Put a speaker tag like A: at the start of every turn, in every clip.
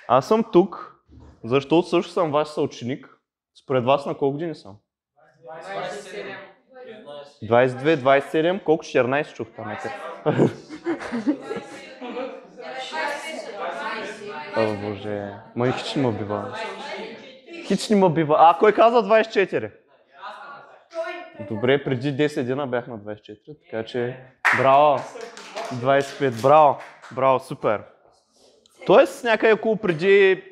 A: Аз съм тук, защото също съм ваш съученик. Според вас на колко години съм? 22, 27, колко? 14 чух там някъде. О, Боже, май хич не ме бива. Хич не ме бива. А, кой каза 24? Добре, преди 10 дена бях на 24, така че браво, 25, браво, браво, супер. Тоест някъде около преди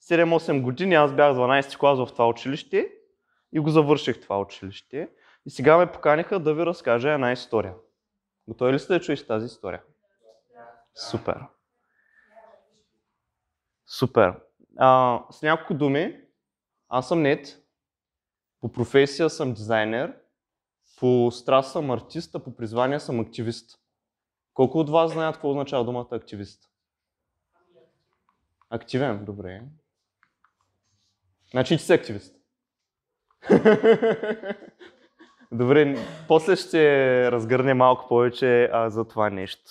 A: 7-8 години аз бях 12 клас в това училище и го завърших това училище. И сега ме поканиха да ви разкажа една история. Готови ли сте да чуете тази история? Супер. Супер. С няколко думи, аз съм Нет, по професия съм дизайнер, по страст съм артист, а по призвание съм активист. Колко от вас знаят какво означава думата активист? Активен, добре. Значи ти си активист. Добре, после ще разгърне малко повече за това нещо.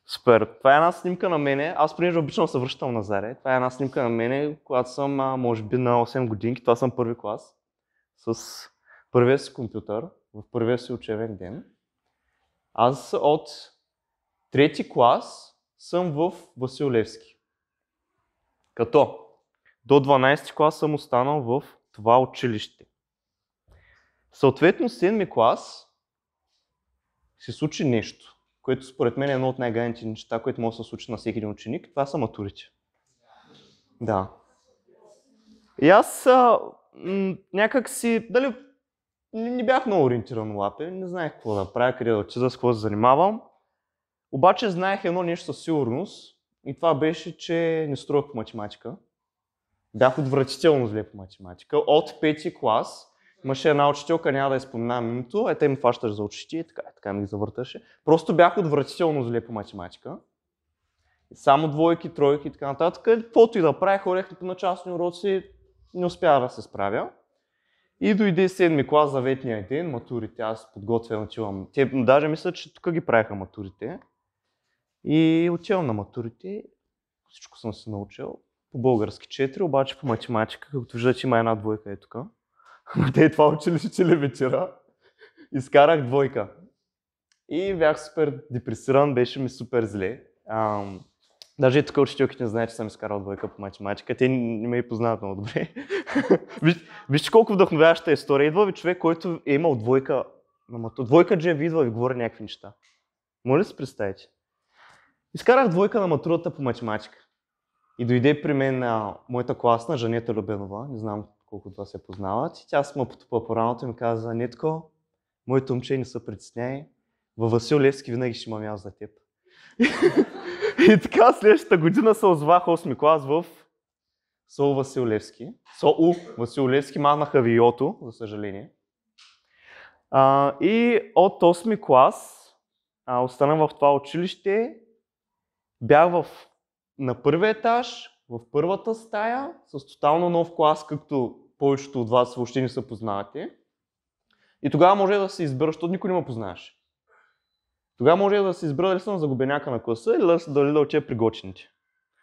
A: Супер. Това е една снимка на мене. Аз понеже обичам да се връщам назад. Това е една снимка на мене, когато съм може би на 8 годинки. Това съм първи клас. С първия си компютър, в първия си учебен ден. Аз от трети клас съм в Васил Левски. Като до 12 клас съм останал в това училище. Съответно, 7 клас се случи нещо, което според мен е едно от най-гадните неща, което може да се случи на всеки един ученик. Това са матурите. Да. И аз някак си, дали не бях много ориентиран лапе, не знаех какво да правя, къде да отида, с какво се занимавам. Обаче знаех едно нещо със сигурност и това беше, че не струвах по математика. Бях отвратително зле по математика. От 5-ти клас имаше една учителка, няма да я споменавам името, те ми фащаш за очите и така ми ги завърташе. Просто бях отвратително зле по математика. Само двойки, тройки и така нататък. Каквото и да правя, ходех на частни уроци, не успях да се справя. И дойде 7-ми клас, заветния ден, матурите, аз подготвям, отивам. Те даже мислят, че тук ги правиха матурите. И отивам на матурите, всичко съм се научил. По български 4, обаче по математика, както виждате, има една двойка тук. Те това училище левитира. Изкарах двойка. И бях супер депресиран, беше ми супер зле. Даже и тук учителките не знаят, че съм изкарал двойка по математика. Те не ме и познават много добре. Вижте колко вдъхновяваща история. Идва ви човек, който е имал двойка на матура. Двойка джеви идва и говори някакви неща. Може ли да си представите? Изкарах двойка на матурата по математика. И дойде при мен моята класна, Жанета Любенова, не знам колко това се познават. И тя се ме потупа по раното и ми каза: Нетко, моето момче, не се притесняй, във Васил Левски винаги ще имам аз за теб. И така следващата година се озвах 8-ми клас в СОУ Васил Левски. СОУ Васил Левски, махнаха ВИО-то, за съжаление. И от 8-ми клас останах в това училище. Бях на първия етаж, в първата стая, с тотално нов клас, както повечето от вас въобще не се познавате. И тогава може да се избера, защото никой не ме познаваше. Тогава може да се избера дали съм загубеняка на класа или дали да отида при готините.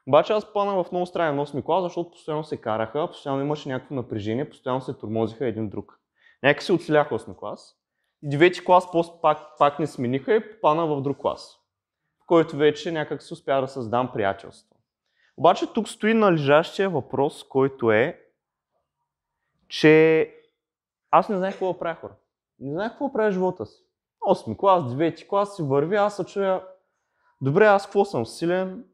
A: Обаче аз попаднах в много странен 8-ми клас, защото постоянно се караха, постоянно имаше някакво напрежение, постоянно се тормозиха един друг. Някак си оцелях 8-ми клас. И 9-ти клас пак не смениха и попаднах в друг клас, в който вече някак си успя да създам приятелство. Обаче тук стои належащия въпрос, който е, че аз не знаех какво да правя, хора. Не знаех какво да правя в живота си. 8-ми клас, 9-ти клас си върви, аз се чуя, добре, аз какво съм силен,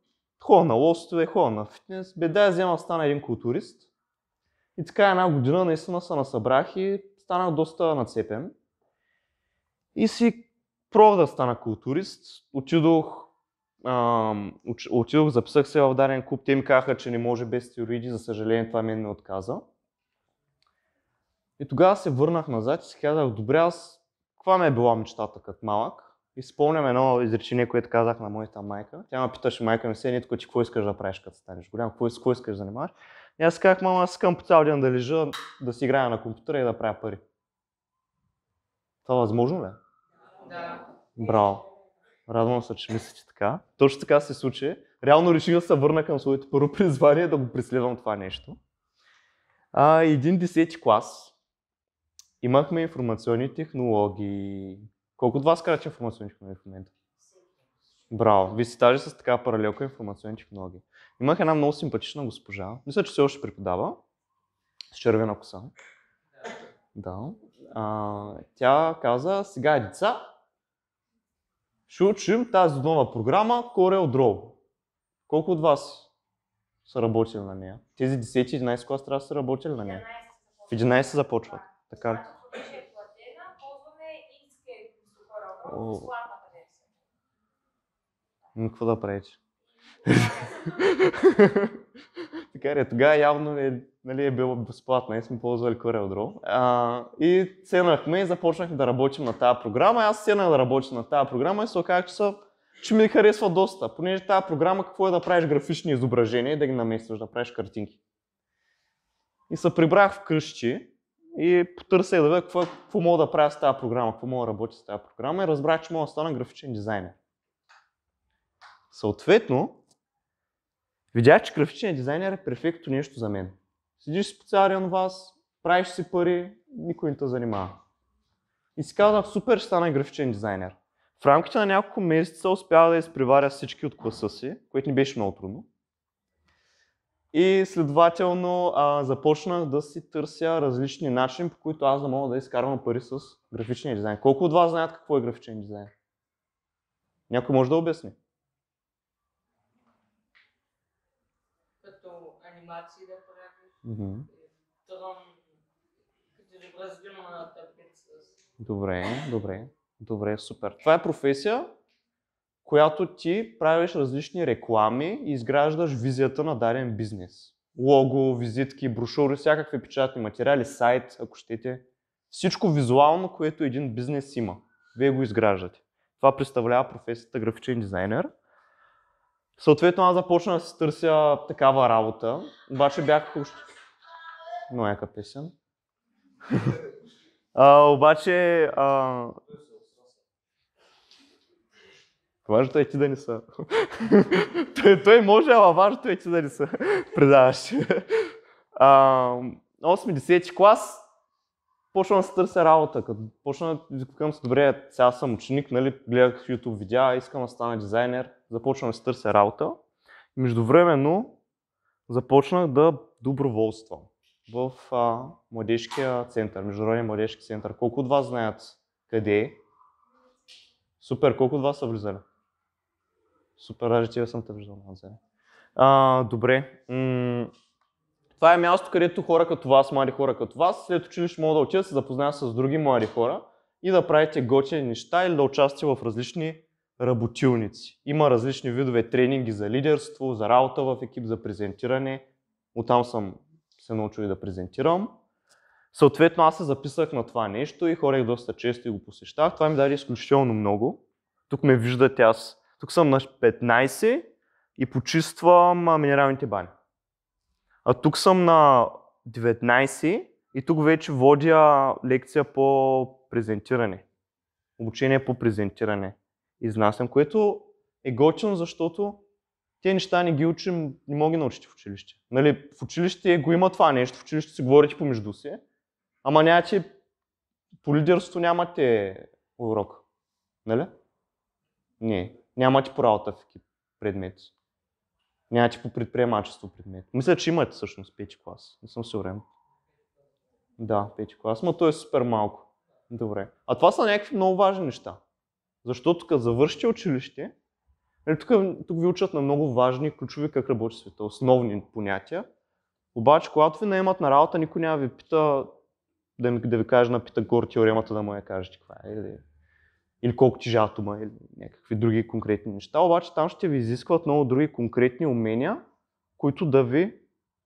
A: ходя на лостове, ходя на фитнес, дай взема да стана един културист. И така една година наистина се насъбрах и станах доста нацепен. И си пробвах да стана културист, отидох, записах се в даден клуб, те ми казаха, че не може без стероиди, за съжаление това мен ме отказа. И тогава се върнах назад и си казах, добре, аз каква ми е била мечтата като малък? И спомням едно изречение, което казах на моята майка. Тя ме питаше, майка ми, Нетко, ти какво искаш да правиш като станеш голям, какво искаш да занимаваш? И аз казах, мама, аз искам по цял ден да лежа, да си играя на компютъра и да правя пари. Това възможно ли?
B: Да.
A: Браво. Радвам се, че мислите така. Точно така се случи. Реално реших да се върна към своето първо призвание, да го преследвам това нещо. Един 10-ти клас имахме информационни технологии. Колко от вас карат информационни технологии в момента? Браво! Вие сте даже с такава паралелка информационни технологии. Имах една много симпатична госпожа. Мисля, че все още преподава. С червена коса. Да. Тя каза, сега деца, ще учим тази нова програма CorelDRAW. Колко от вас са работили на нея? Тези 10-11 клас трябва да са работили на нея. В 11 започват. Така ли? Какво да правите? Така ли, тогава явно е било безплатно и сме ползвали CorelDRAW. И седнахме и започнахме да работим на тази програма. Аз седнах да работя на тази програма и се оказах, че ми харесва доста. Понеже тази програма какво е да правиш графични изображения и да ги наместваш, да правиш картинки. И се прибрах вкъщи и потърсях да видя какво мога да правя с тази програма, какво мога да работя с тази програма и разбрах, че мога да стана графичен дизайнер. Съответно, видях, че графичният дизайнер е перфектно нещо за мен. Седиш с специален вас, правиш си пари, никой не те занимава. И си казах, супер, ще стана графичен дизайнер. В рамките на няколко месеца успях да изпреваря всички от класа си, което не беше много трудно. И следователно започнах да си търся различни начини, по които аз да мога да изкарвам пари с графичния дизайн. Колко от вас знаят какво е графичен дизайн? Някой може да обясни?
B: Като анимации да правиш, трон, като развивам на таблица.
A: Добре, супер. Това е професия, която ти правиш различни реклами и изграждаш визията на даден бизнес. Лого, визитки, брошури, всякакви печатни материали, сайт, ако щете. Всичко визуално, което един бизнес има. Вие го изграждате. Това представлява професията графичен дизайнер. Съответно, аз започна да си търся такава работа, обаче бях много яка песен. Обаче важното е ти да не са. Той може, ама важното е ти да не са предаваш. 8-10 клас почвам да се търся работа. Като почна да викам се, добре, сега съм ученик, нали, гледах YouTube видеа, искам да стана дизайнер, започвам да се търся работа. Междувременно започнах да доброволствам в младежкия център, Международния младежки център. Колко от вас знаят къде е? Супер, колко от вас са влизали? Супер, даже тия съм те виждал назад. Добре. Това е място, където хора като вас, млади хора като вас, след училище могат да отидат да се запознаят с други млади хора и да правите готини неща или да участвате в различни работилници. Има различни видове тренинги за лидерство, за работа в екип, за презентиране. Оттам съм се научил и да презентирам. Съответно, аз се записах на това нещо и ходех доста често и го посещах. Това ми даде изключително много. Тук ме виждате аз. Тук съм на 15 и почиствам минералните бани. А тук съм на 19 и тук вече водя лекция по презентиране. Обучение по презентиране. Изнасям, което е готино, защото тези неща не ги учим, не мога да научите в училище. Нали, в училище го има това нещо, в училище си говорите помежду си, ама нямате, по лидерство нямате урок. Нали? Не, нямате по работа в екип предмет. Нямате по предприемачество предмет. Мисля, че имате всъщност 5 клас, не съм сигурен. Да, 5 клас, но то е супер малко. Добре. А това са някакви много важни неща. Защото като завършите училище, тук ви учат на много важни, ключови как работи света, основни понятия. Обаче, когато ви наемат на работа, никой няма ви пита да ви каже на Питагор теоремата да му я кажете каква е. Или колко тежа атома, или някакви други конкретни неща. Обаче там ще ви изискват много други конкретни умения, които да ви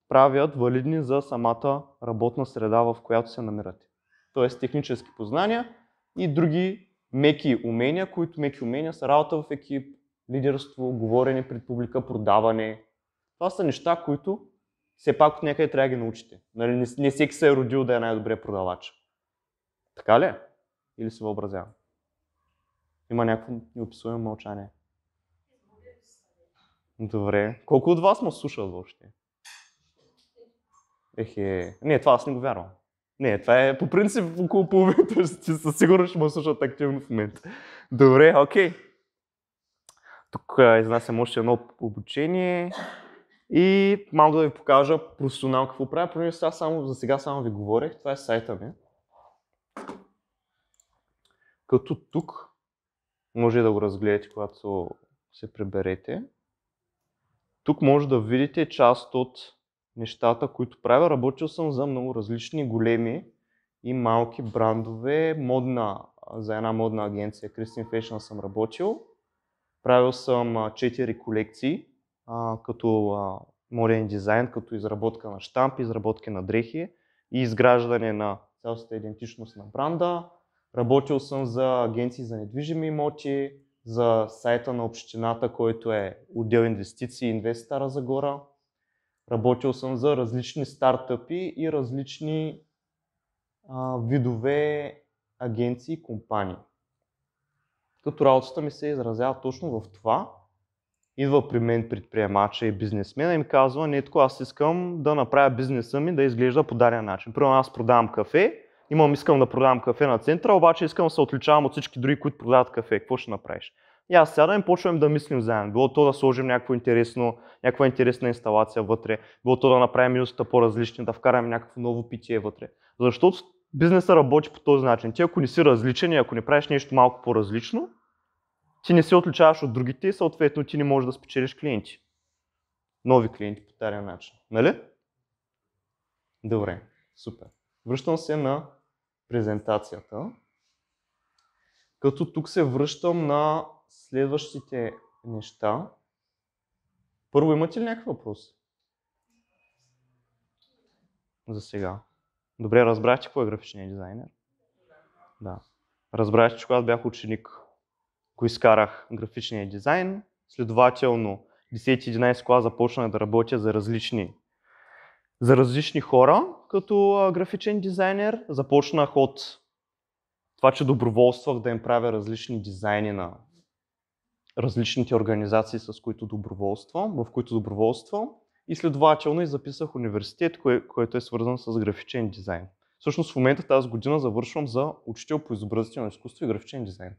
A: правят валидни за самата работна среда, в която се намирате. Тоест технически познания и други меки умения, които меки умения са работа в екип, лидерство, говорене пред публика, продаване. Това са неща, които все пак от някъде трябва да ги научите. Нали, не всеки се е родил да е най-добрият продавач. Така ли? Или се въобразявам? Има някакво неописуемо мълчание. Добре. Колко от вас ме слушат въобще? Не, това аз не го вярвам. Не, това е по принцип около половината, със сигурност ще ме слушат активно в момента. Добре, окей. Тук изнасям още едно обучение и малко да ви покажа професионално какво правя, понеже за сега само ви говорех, това е сайта ми. Като тук може да го разгледате, когато се приберете. Тук може да видите част от нещата, които правя. Работил съм за много различни големи и малки брандове. За една модна агенция Christian Fashion съм работил. Правил съм 4 колекции, като моден дизайн, като изработка на щампи, изработки на дрехи и изграждане на цялостната идентичност на бранда. Работил съм за агенции за недвижими имоти, за сайта на общината, който е отдел инвестиции Инвест Стара Загора. Работил съм за различни стартъпи и различни видове агенции и компании. Като работата ми се изразява точно в това. Идва при мен предприемача и бизнесмена и ми казва, не тако, аз искам да направя бизнеса ми да изглежда по даден начин. Примерно аз продавам кафе, искам да продавам кафе на центъра, обаче искам да се отличавам от всички други, които продават кафе. Какво ще направиш? И аз сядам и почвам да мислим заедно. Било то да сложим някаква интересна инсталация вътре, било то да направим менюта по-различни, да вкараме някакво ново питие вътре. Защото бизнесът работи по този начин. Ти ако не си различен и ако не правиш нещо малко по-различно, ти не се отличаваш от другите и съответно ти не можеш да спечелиш клиенти. Нови клиенти по този начин. Нали? Добре, супер. Връщам се на презентацията. Като тук се връщам на следващите неща. Първо, имате ли някакъв въпрос? За сега. Добре, разбрахте какво е графичният дизайнер? Да. Разбрахте, че когато бях ученик, го изкарах графичния дизайн. Следователно, 10-11 клас започнах да работя за различни хора като графичен дизайнер. Започнах от това, че доброволствах да им правя различни дизайни на различните организации, в които доброволствам. И следователно и записах университет, който е свързан с графичен дизайн. Всъщност в момента тази година завършвам за учител по изобразително изкуство и графичен дизайн.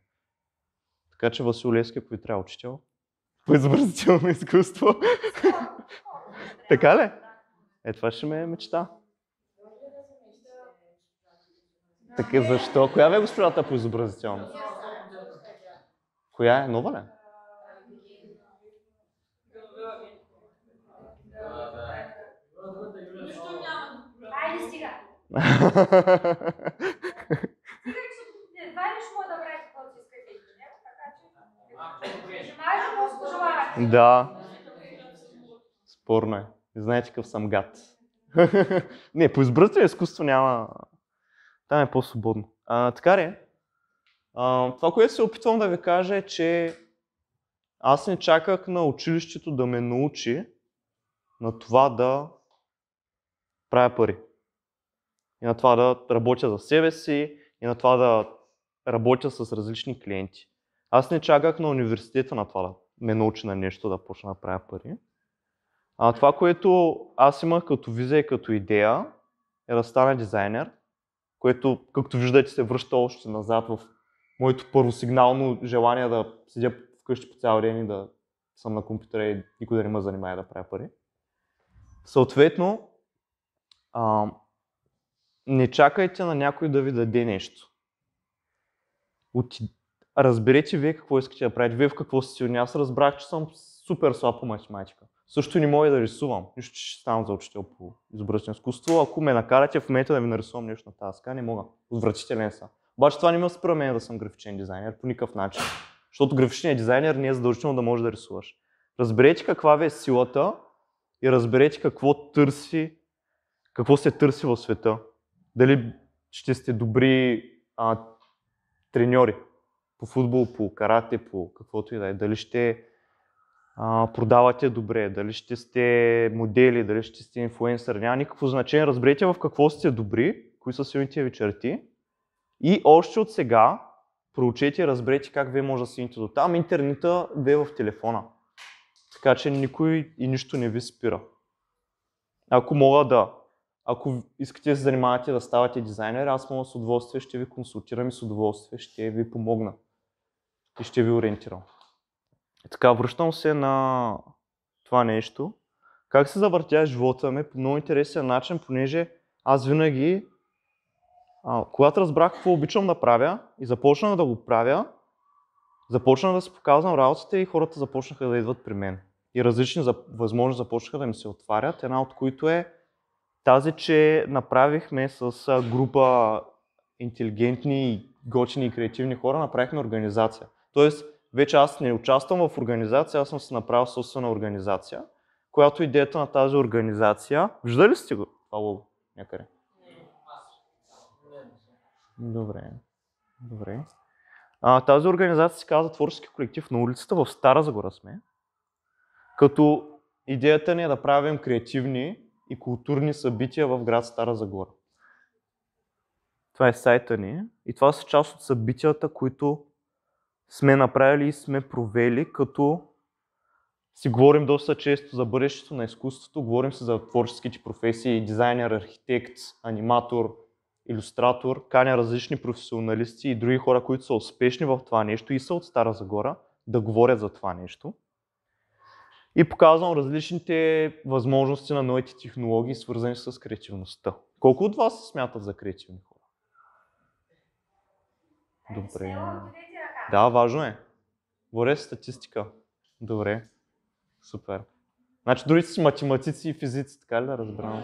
A: Така че Васил Левски, ако ви трябва учител по изобразително изкуство. Така ли? Това ще ме е мечта. Така, защо? Коя бе госпожата по изобразително? Коя е? Нова ли?
C: Айде стига!
A: Да. Спорно е. Не знаете какъв съм гад. Не, по изобразително изкуство няма. Там е по-свободно. Така ли? Това, което се опитвам да ви кажа е, че аз не чаках на училището да ме научи на това да правя пари. И на това да работя за себе си, и на това да работя с различни клиенти. Аз не чаках на университета на това да ме научи на нещо да почна да правя пари. Това, което аз имах като визия и като идея, е да стана дизайнер, което, както виждате, се връща още назад в моето първосигнално желание да седя вкъщи по цял ден и да съм на компютъра и никой да не ме занимава да правя пари. Съответно, не чакайте на някой да ви даде нещо. Разберете вие какво искате да правите, вие в какво сте силни. Аз разбрах, че съм супер слаб по математика. Също не мога да рисувам. Нищо, че ще ставам за учител по изобразително изкуство. Ако ме накарате в момента да ви нарисувам нещо на тази ска, не мога. Отвратителен съм. Обаче това не ме спира мен да съм графичен дизайнер по никакъв начин. Защото графичният дизайнер не е задължително да може да рисуваш. Разберете каква ви е силата и разберете какво се търси в света. Дали ще сте добри треньори по футбол, по карате, по каквото и да е. Дали ще продавате добре, дали ще сте модели, дали ще сте инфлуенсър, няма никакво значение. Разберете в какво сте добри, кои са силните ви черти и още от сега проучете и разберете как вие може да стигнете до там. Интернета ви е в телефона. Така че никой и нищо не ви спира. Ако искате да се занимавате да ставате дизайнер, аз мога с удоволствие ще ви консултирам и с удоволствие ще ви помогна. И ще ви ориентирам. Така, връщам се на това нещо. Как се завъртя живота ми по много интересен начин, понеже аз винаги, когато разбрах какво обичам да правя и започнах да го правя, започнах да си показвам работата и хората започнаха да идват при мен. И различни възможности започнаха да ми се отварят, една от които е тази, че направихме с група интелигентни, готини и креативни хора, направихме организация. Тоест, вече аз не участвам в организация, аз съм си направил собствена организация, която идеята на тази организация... Виждали ли сте го това лого някъде? Добре. Тази организация се казва Творчески колектив на улицата, в Стара Загора сме. Като идеята ни е да правим креативни и културни събития в град Стара Загора. Това е сайта ни и това са част от събитията, които сме направили и сме провели, като си говорим доста често за бъдещето на изкуството, говорим си за творческите професии, дизайнер, архитект, аниматор, илюстратор, каня различни професионалисти и други хора, които са успешни в това нещо и са от Стара Загора, да говорят за това нещо. И показвам различните възможности на новите технологии, свързани с креативността. Колко от вас се смятат за креативни хора? Добре. Да, важно е. Говоря с статистика. Добре. Супер. Значи другите си математици и физици, така ли да разбирам?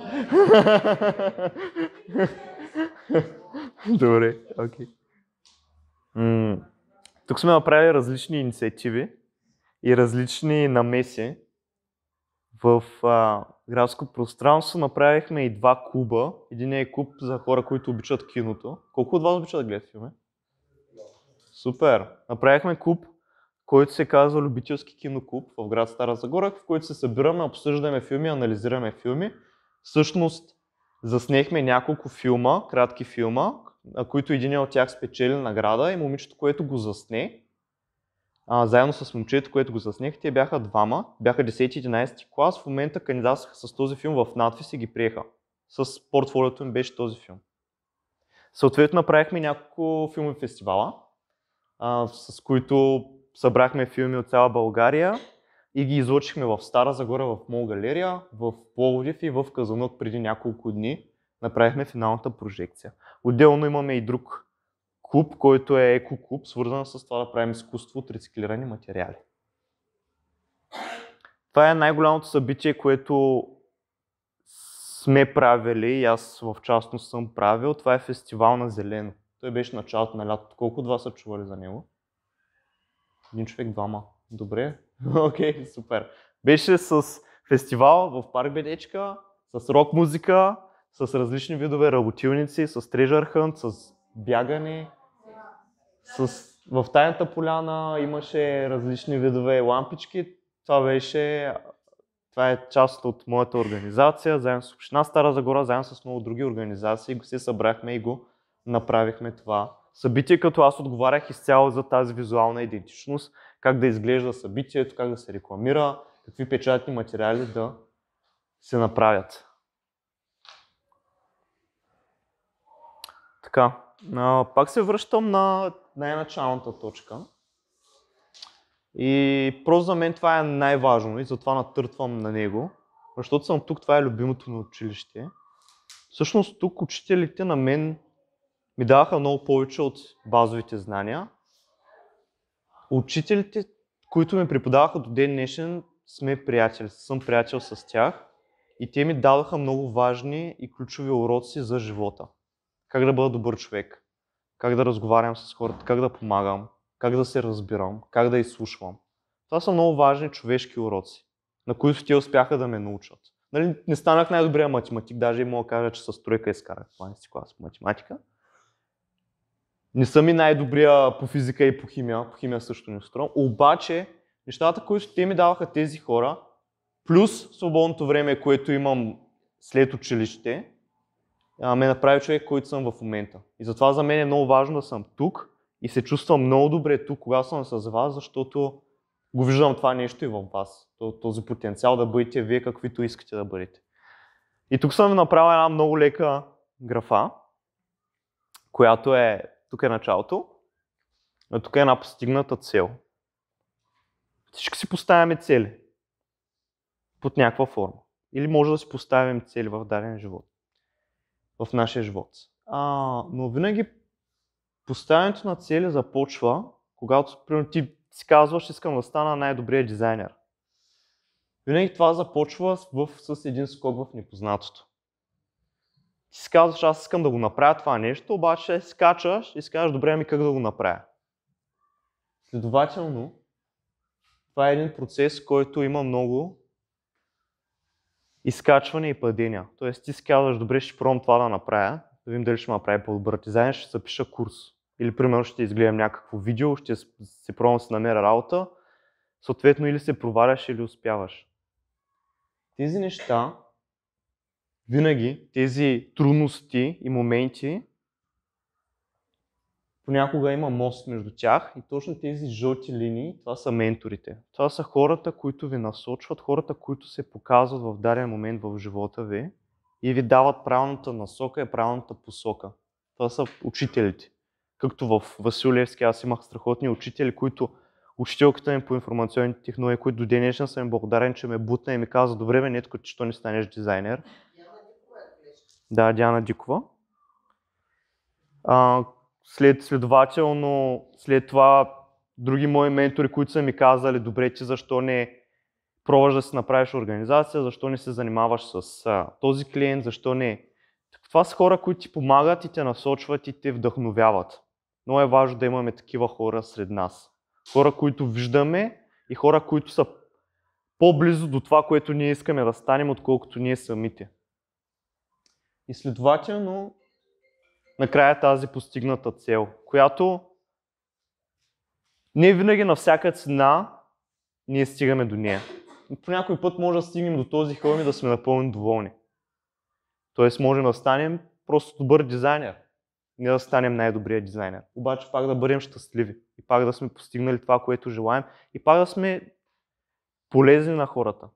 A: Добре, окей. Тук сме направили различни инициативи и различни намеси. В градско пространство направихме и два клуба. Един е клуб за хора, които обичат киното. Колко от вас обичат да гледат филми? Супер! Направихме клуб, който се казва Любителски киноклуб в град Стара Загора, в който се събираме, обсъждаме филми, анализираме филми. Всъщност заснехме няколко филма, кратки филма, които един от тях спечели награда и момичето, което го засне, заедно с момчето, което го заснех, те бяха двама, бяха 10-11 клас, в момента кандидатстваха с този филм в надпис и ги приеха. С портфолиото им беше този филм. Съответно направихме няколко филми фестивала, с които събрахме филми от цяла България и ги излъчихме в Стара Загора, в Мол галерия, в Пловдив и в Казанлък преди няколко дни. Направихме финалната прожекция. Отделно имаме и друг клуб, който е екоклуб, свързан с това да правим изкуство от рециклирани материали. Това е най-голямото събитие, което сме правили и аз в частност съм правил. Това е фестивал на зелено. Той беше началото на лятото. Колко от вас са чували за него? Един човек, двама. Добре. Окей, супер. Беше с фестивал в парк Бедечка, с рок музика, с различни видове работилници, с treasure hunt, с бягане. В тайната поляна имаше различни видове лампички. Това е част от моята организация, заедно с Община Стара Загора, заедно с много други организации. Се събрахме и го направихме това събитие, като аз отговарях изцяло за тази визуална идентичност, как да изглежда събитието, как да се рекламира, какви печатни материали да се направят. Така, пак се връщам на най-началната точка. И просто за мен това е най-важно и затова натъртвам на него, защото съм тук, това е любимото ми училище. Всъщност тук учителите на мен ми даваха много повече от базовите знания. Учителите, които ми преподаваха до ден днешен, сме приятели, съм приятел с тях и те ми дадоха много важни и ключови уроци за живота. Как да бъда добър човек, как да разговарям с хората, как да помагам, как да се разбирам, как да изслушвам. Това са много важни човешки уроци, на които те успяха да ме научат. Нали, не станах най-добрия математик, даже и мога да кажа, че с тройка изкарах в 12 клас по математика. Не съм и най-добрия по физика и по химия също не струвам. Обаче, нещата, които те ми даваха тези хора, плюс свободното време, което имам след училище, ме направи човек, който съм в момента. И затова за мен е много важно да съм тук И се чувствам много добре тук, когато съм с вас, защото го виждам това нещо и в вас. Този потенциал да бъдете вие каквито искате да бъдете. И тук съм направил една много лека графа, която е, тук е началото, а тук е една постигната цел. Всички си поставяме цели под някаква форма. Или може да си поставим цели в даден живот, в нашия живот. Но винаги поставянето на цели започва, когато примерно, ти си казваш, искам да стана най-добрият дизайнер. Винаги това започва с един скок в непознатото. Ти си казваш, аз искам да го направя това нещо, обаче си качаш и си казваш, добре, ами как да го направя. Следователно, това е един процес, който има много изкачване и падения. Тоест ти си казваш, добре, ще пробвам това да направя, да видим дали ще ме направи по-добър дизайн, ще запиша курс. Или примерно ще изгледам някакво видео, ще си пробвам да си намеря работа, съответно или се проваляш, или успяваш. Тези неща, винаги, тези трудности и моменти, понякога има мост между тях и точно тези жълти линии, това са менторите. Това са хората, които ви насочват, хората, които се показват в даден момент в живота ви и ви дават правилната насока и правилната посока. Това са учителите. Както в Васил Левски, аз имах страхотни учители, които учителката ми по информационните технологии, които до ден днешен съм им благодарен, че ме бутна и ми каза, добре бе, Нетко, че то не станеш дизайнер. Да, Диана Дикова. Следователно, след това други мои ментори, които са ми казали, добре, ти защо не пробваш да си направиш организация, защо не се занимаваш с този клиент, защо не. Това са хора, които ти помагат и те насочват и те вдъхновяват. Много е важно да имаме такива хора сред нас. Хора, които виждаме и хора, които са по-близо до това, което ние искаме да станем, отколкото ние самите. И следователно, накрая тази постигната цел, която не винаги на всяка цена ние стигаме до нея. По някой път може да стигнем до този хълм и да сме напълно доволни. Тоест можем да станем просто добър дизайнер, не да станем най-добрият дизайнер. Обаче пак да бъдем щастливи и пак да сме постигнали това, което желаем и пак да сме полезни на хората.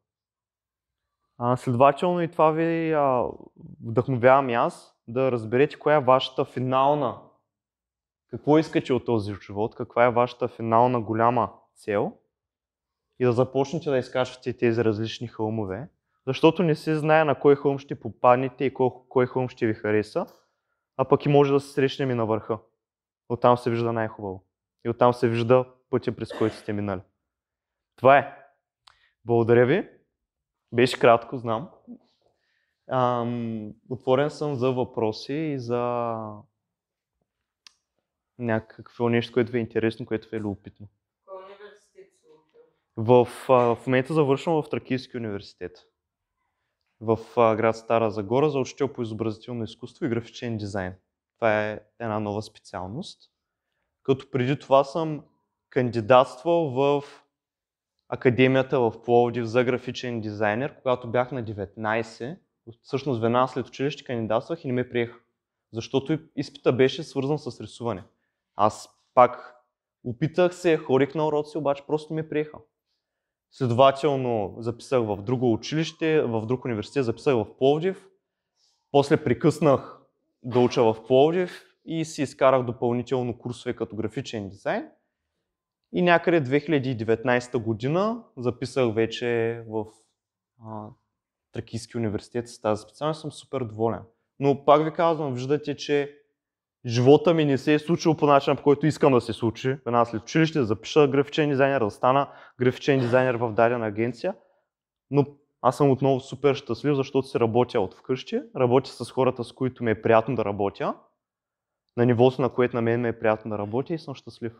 A: Следователно и това ви вдъхновявам и аз да разберете коя е вашата финална, какво искате от този живот, каква е вашата финална голяма цел и да започнете да изкачвате тези различни хълмове, защото не се знае на кой хълм ще попаднете и кой хълм ще ви хареса, а пък и може да се срещнем и на върха. Оттам се вижда най-хубаво и оттам се вижда пътя, през който сте минали. Това е. Благодаря ви. Беше кратко, знам. Отворен съм за въпроси и за някакво нещо, което ви е интересно, което ви е любопитно.
B: Кой университет си учил?
A: В момента завършвам в Тракийски университет. В град Стара Загора за учител по изобразително изкуство и графичен дизайн. Това е една нова специалност. Като преди това съм кандидатствал в Академията в Пловдив за графичен дизайнер, когато бях на 19. Всъщност веднага след училище кандидатствах и не ме приеха. Защото изпита беше свързан с рисуване. Аз пак опитах се, ходих на уроци, обаче просто ме приеха. Следователно записах в друго училище, в друг университет, записах в Пловдив. После прекъснах да уча в Пловдив и си изкарах допълнително курсове като графичен дизайн. И някъде 2019 година записах вече в Тракийски университет с тази специалност. Съм супер доволен. Но пак ви казвам, виждате, че живота ми не се е случил по начина, по който искам да се случи. Веднага след училище да запиша графичен дизайнер, да стана графичен дизайнер в дадена агенция. Но аз съм отново супер щастлив, защото си работя от вкъщи, работя с хората, с които ми е приятно да работя, на нивото, на което на мен ми е приятно да работя и съм щастлив.